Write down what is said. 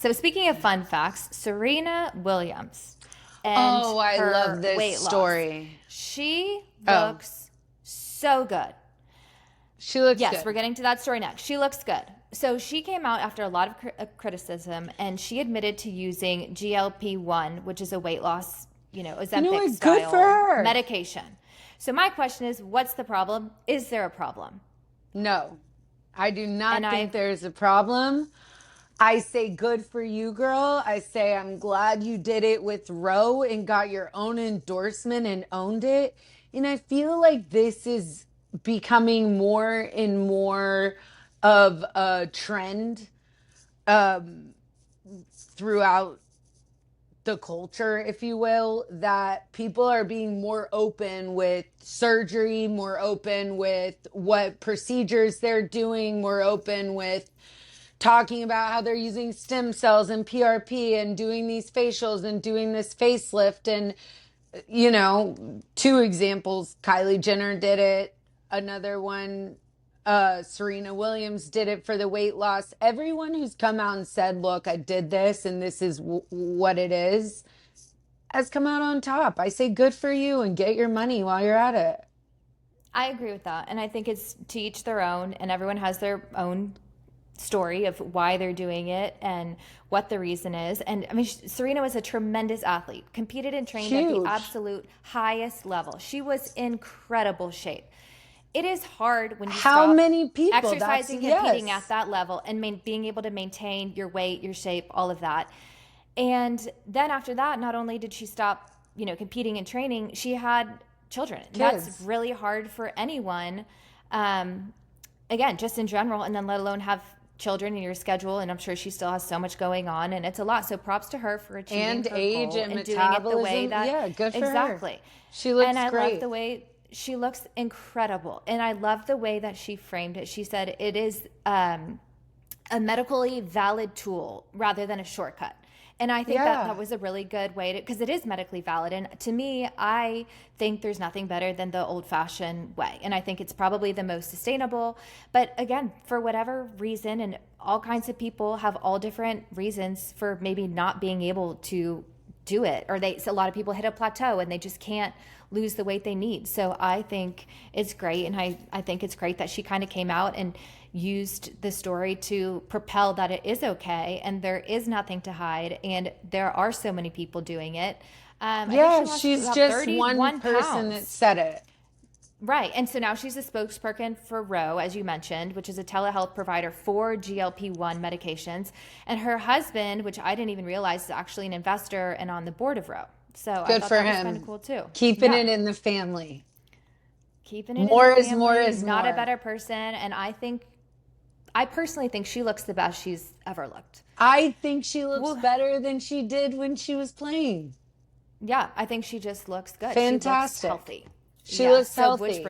So speaking of fun facts, Serena Williams and Oh, I love her this weight loss. story. She Oh, looks so good. she looks Yes, good. we're getting to that story next. She looks good. So she came out after a lot of criticism and she admitted to using GLP-1, which is a weight loss, You know Ozempic what? Good for style her. medication. So my question is, what's the problem? Is there a problem? No, I do And not think I there's a problem. I say good for you, girl. I say I'm glad you did it with Roe and got your own endorsement and owned it. And I feel like this is becoming more and more of a trend um, throughout the culture, if you will, that people are being more open with surgery, more open with what procedures they're doing, more open with talking about how they're using stem cells and PRP and doing these facials and doing this facelift. And, two examples: Kylie Jenner did it, another one, Serena Williams did it for the weight loss. Everyone who's come out and said, look, I did this and this is what it is, has come out on top. I say good for you and get your money while you're at it. I agree with that. And I think it's to each their own, and everyone has their own story of why they're doing it and what the reason is. And I mean, Serena was a tremendous athlete, competed and trained at the Huge. absolute highest level. She was in incredible shape. It is hard when you How stop many people? That's exercising, competing at yes. that level, and being able to maintain your weight, your shape, all of that. And then after that, not only did she stop, competing and training, she had children. And that's Kids. really hard for anyone. Um, Again, just in general, and then let alone have children in your schedule. And I'm sure she still has so much going on, and it's a lot. So props to her for achieving And her age goal and and doing it the way metabolism. that Yeah, good for her. exactly. She And looks I love great. the way she looks incredible. And I love the way that she framed it. She said it is a medically valid tool rather than a shortcut. And I think that Yeah. that was a really good way to, because it is medically valid. And to me, I think there's nothing better than the old fashioned way. And I think it's probably the most sustainable. But again, for whatever reason, and all kinds of people have all different reasons for maybe not being able to do it, or a lot of people hit a plateau and they just can't lose the weight they need. So I think it's great, and I think it's great that she kind of came out and used the story to propel that it is okay and there is nothing to hide, and there are so many people doing it. I think she Yeah, lost she's about just one 31 person that pounds. said it. Right. And so now she's a spokesperson for Ro, as you mentioned, which is a telehealth provider for GLP-1 medications. And her husband, which I didn't even realize, is actually an investor and on the board of Ro. So I Good thought for that was kind of him. cool too. Keeping Yeah. it in the family. Keeping it in the More is more family, is not a more. better person. And I personally think she looks the best she's ever looked. I think she looks Well, better than she did when she was playing. yeah, I think she just looks good. She looks Fantastic. healthy. She Yeah. looks So, which healthy.